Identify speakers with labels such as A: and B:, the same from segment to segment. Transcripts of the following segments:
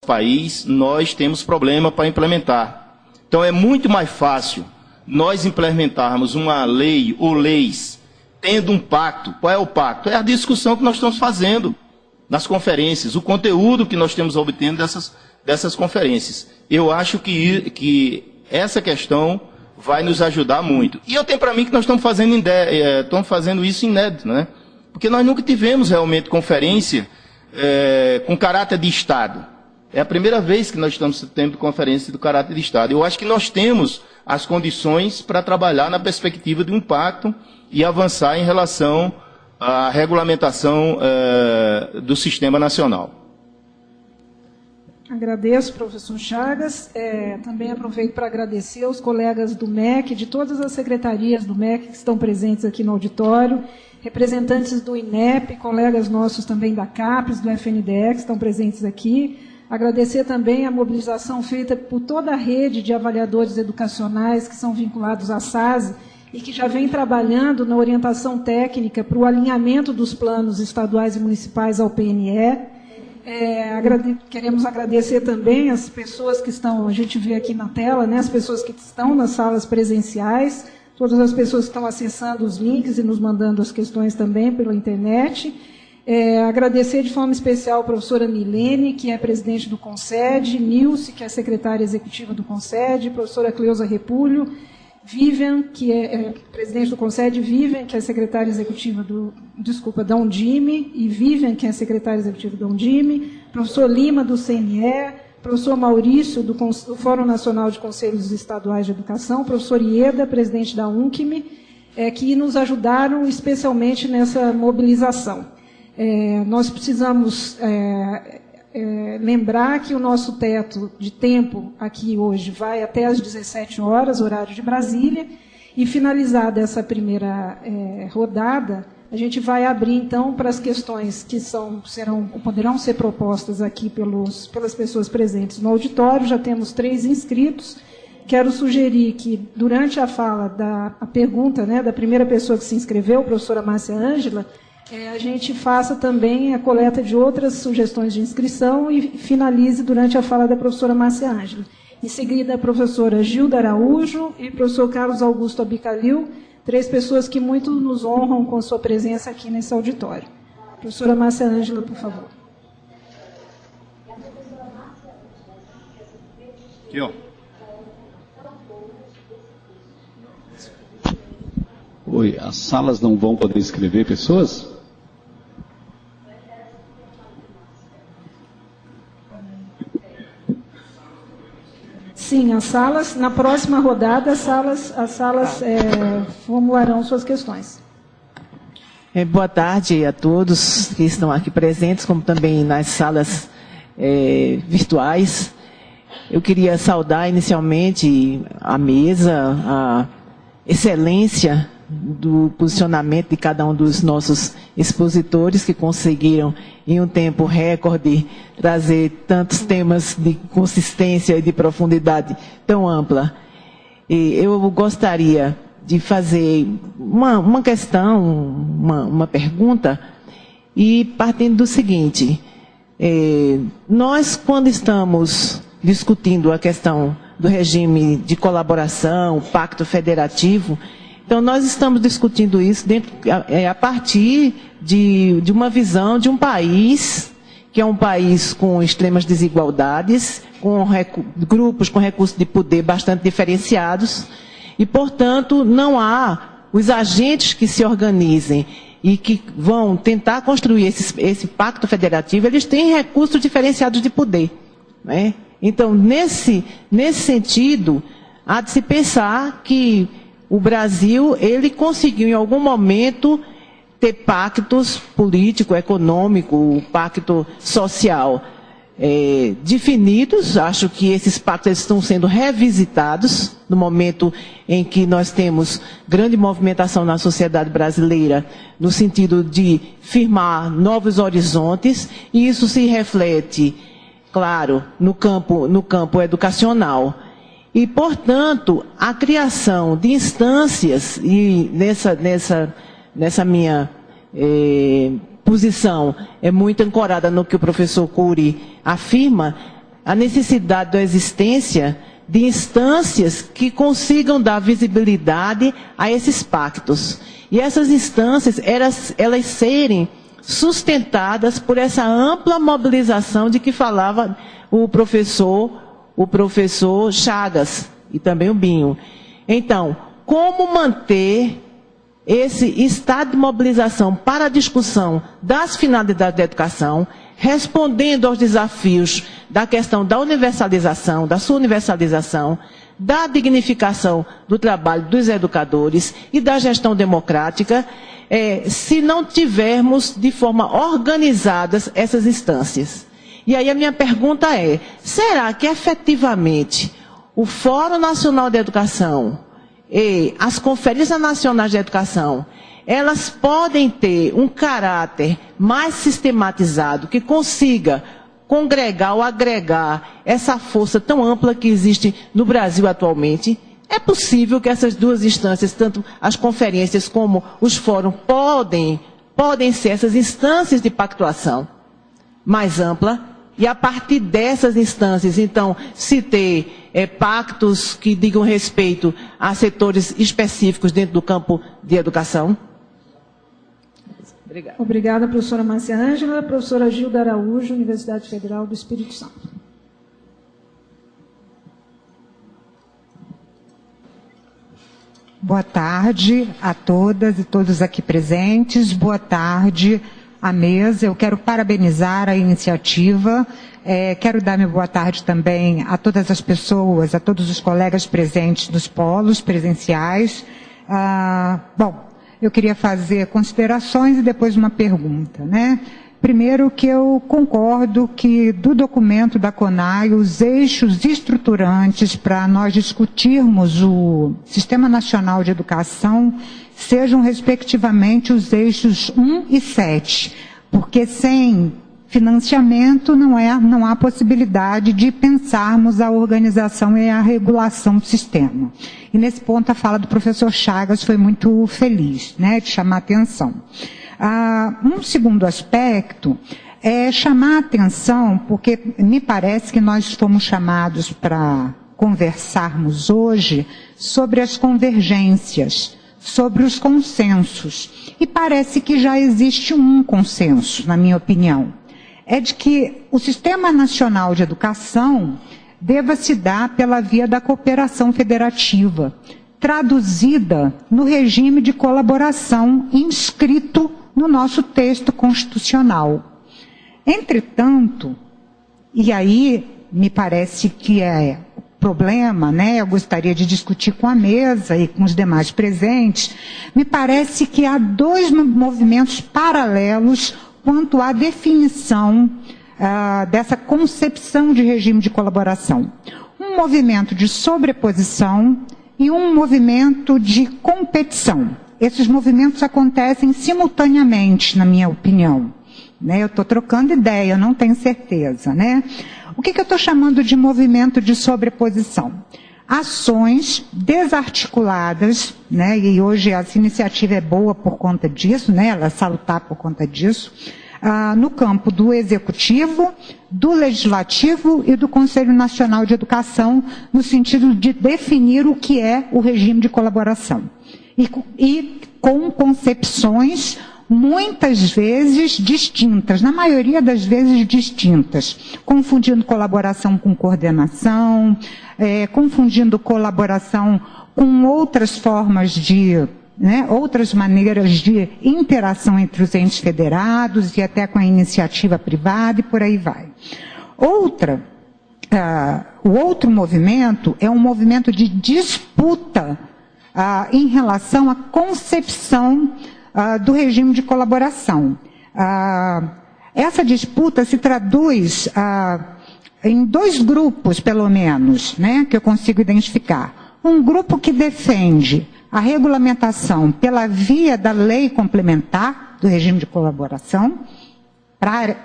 A: país, nós temos problema para implementar. Então é muito mais fácil nós implementarmos uma lei ou leis tendo um pacto. Qual é o pacto? É a discussão que nós estamos fazendo nas conferências, o conteúdo que nós temos obtendo dessas conferências. Eu acho que essa questão vai nos ajudar muito. E eu tenho para mim que nós estamos fazendo isso inédito, né? Porque nós nunca tivemos realmente conferência com caráter de Estado. É a primeira vez que nós estamos tendo conferência do caráter de Estado. Eu acho que nós temos as condições para trabalhar na perspectiva de um pacto e avançar em relação à regulamentação do sistema nacional.
B: Agradeço, professor Chagas. Também aproveito para agradecer aos colegas do MEC, de todas as secretarias do MEC que estão presentes aqui no auditório, representantes do INEP, colegas nossos também da CAPES, do FNDE, que estão presentes aqui. Agradecer também a mobilização feita por toda a rede de avaliadores educacionais que são vinculados à SASE e que já vem trabalhando na orientação técnica para o alinhamento dos planos estaduais e municipais ao PNE. Queremos agradecer também as pessoas que estão, a gente vê aqui na tela, né, as pessoas que estão nas salas presenciais, todas as pessoas que estão acessando os links e nos mandando as questões também pela internet. Agradecer de forma especial a professora Milene, que é presidente do CONSED, Nilce, que é secretária executiva do CONSED, professora Cleusa Repulho, Vivian, que é presidente do CONSED, Vivian, que é secretária executiva da Undime, e Vivian, que é secretária executiva da Undime, professor Lima, do CNE, professor Maurício, do Fórum Nacional de Conselhos Estaduais de Educação, professor Ieda, presidente da UNCME, que nos ajudaram especialmente nessa mobilização. Nós precisamos lembrar que o nosso teto de tempo aqui hoje vai até às 17 horas, horário de Brasília, e finalizada essa primeira rodada, a gente vai abrir, então, para as questões que poderão ser propostas aqui pelas pessoas presentes no auditório. Já temos 3 inscritos. Quero sugerir que, durante a fala, a pergunta, né, da primeira pessoa que se inscreveu, a professora Márcia Ângela, a gente faça também a coleta de outras sugestões de inscrição e finalize durante a fala da professora Márcia Ângela. Em seguida, a professora Gilda Araújo e o professor Carlos Augusto Abicalil, 3 pessoas que muito nos honram com sua presença aqui nesse auditório. Professora Márcia Ângela, por favor.
A: Aqui, ó.
C: Oi, as salas não vão poder inscrever pessoas?
B: Sim, as salas, na próxima rodada, as salas formularão suas questões.
D: Boa tarde a todos que estão aqui presentes, como também nas salas virtuais. Eu queria saudar inicialmente a mesa, a excelência do posicionamento de cada um dos nossos expositores que conseguiram, em um tempo recorde, trazer tantos temas de consistência e de profundidade tão ampla. E eu gostaria de fazer uma questão, uma pergunta, e partindo do seguinte: nós, quando estamos discutindo a questão do regime de colaboração, o pacto federativo, então nós estamos discutindo isso a partir de uma visão de um país, que é um país com extremas desigualdades, com grupos com recursos de poder bastante diferenciados, e, portanto, não há os agentes que se organizem e que vão tentar construir esse pacto federativo, eles têm recursos diferenciados de poder, né? Então, nesse sentido, há de se pensar que o Brasil, ele conseguiu em algum momento ter pactos político, econômico, pacto social definidos. Acho que esses pactos estão sendo revisitados no momento em que nós temos grande movimentação na sociedade brasileira, no sentido de firmar novos horizontes, e isso se reflete, claro, no campo educacional. E, portanto, a criação de instâncias, e nessa minha posição é muito ancorada no que o professor Cury afirma, a necessidade da existência de instâncias que consigam dar visibilidade a esses pactos. E essas instâncias, elas serem sustentadas por essa ampla mobilização de que falava o professor Chagas e também o Binho. Então, como manter esse estado de mobilização para a discussão das finalidades da educação, respondendo aos desafios da questão da universalização, da sua universalização, da dignificação do trabalho dos educadores e da gestão democrática, se não tivermos de forma organizadas essas instâncias. E aí a minha pergunta é, será que efetivamente o Fórum Nacional de Educação e as Conferências Nacionais de Educação, elas podem ter um caráter mais sistematizado, que consiga congregar ou agregar essa força tão ampla que existe no Brasil atualmente? É possível que essas duas instâncias, tanto as conferências como os fóruns, podem ser essas instâncias de pactuação mais ampla, e a partir dessas instâncias, então, se ter pactos que digam respeito a setores específicos dentro do campo de educação? Obrigada.
B: Obrigada, professora Márcia Ângela. Professora Gilda Araújo, Universidade Federal do Espírito Santo.
E: Boa tarde a todas e todos aqui presentes. Boa tarde à mesa. Eu quero parabenizar a iniciativa. Quero dar minha boa tarde também a todas as pessoas, a todos os colegas presentes nos polos presenciais. Bom, eu queria fazer considerações e depois uma pergunta, né? Primeiro, que eu concordo que do documento da CONAI, os eixos estruturantes para nós discutirmos o Sistema Nacional de Educação sejam, respectivamente, os eixos 1 e 7, porque sem financiamento não há possibilidade de pensarmos a organização e a regulação do sistema. E nesse ponto a fala do professor Chagas foi muito feliz, né, de chamar atenção. Um segundo aspecto é chamar a atenção, porque me parece que nós fomos chamados para conversarmos hoje sobre as convergências, sobre os consensos. E parece que já existe um consenso, na minha opinião. É de que o Sistema Nacional de Educação deva se dar pela via da cooperação federativa, traduzida no regime de colaboração inscrito no nosso texto constitucional. Entretanto, e aí me parece que é problema, né? Eu gostaria de discutir com a mesa e com os demais presentes, me parece que há dois movimentos paralelos quanto à definição dessa concepção de regime de colaboração. Um movimento de sobreposição e um movimento de competição. Esses movimentos acontecem simultaneamente, na minha opinião. Né? Eu estou trocando ideia, não tenho certeza. Né? O que eu estou chamando de movimento de sobreposição? Ações desarticuladas, né? E hoje essa iniciativa é boa por conta disso, né? Ela é salutar por conta disso, no campo do Executivo, do Legislativo e do Conselho Nacional de Educação, no sentido de definir o que é o regime de colaboração. E com concepções muitas vezes distintas, na maioria das vezes distintas, confundindo colaboração com coordenação, confundindo colaboração com outras formas de, né, outras maneiras de interação entre os entes federados e até com a iniciativa privada e por aí vai. O outro movimento é um movimento de disputa em relação à concepção do regime de colaboração. Essa disputa se traduz em dois grupos, pelo menos, né, que eu consigo identificar. Um grupo que defende a regulamentação pela via da lei complementar do regime de colaboração para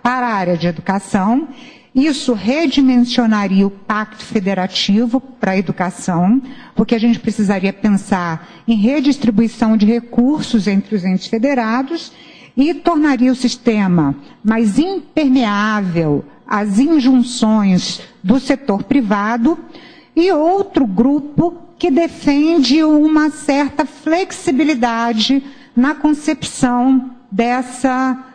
E: a área de educação. Isso redimensionaria o pacto federativo para a educação, porque a gente precisaria pensar em redistribuição de recursos entre os entes federados e tornaria o sistema mais impermeável as injunções do setor privado, e outro grupo que defende uma certa flexibilidade na concepção dessa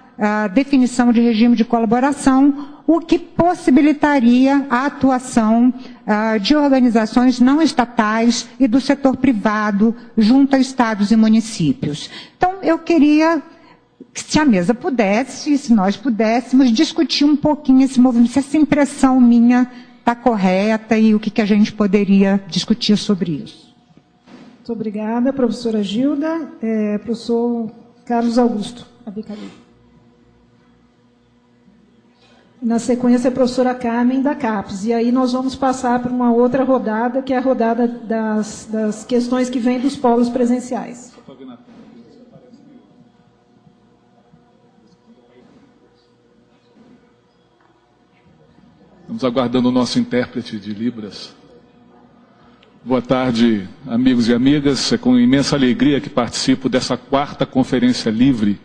E: definição de regime de colaboração, o que possibilitaria a atuação de organizações não estatais e do setor privado junto a estados e municípios. Então, eu queria que, se a mesa pudesse, se nós pudéssemos, discutir um pouquinho esse movimento, se essa impressão minha está correta e o que a gente poderia discutir sobre isso.
B: Muito obrigada, professora Gilda. Professor Carlos Augusto Abicali. Na sequência, a professora Carmen da CAPES. E aí nós vamos passar para uma outra rodada, que é a rodada das questões que vêm dos polos presenciais.
F: Estamos aguardando o nosso intérprete de Libras. Boa tarde, amigos e amigas. É com imensa alegria que participo dessa 4ª Conferência Livre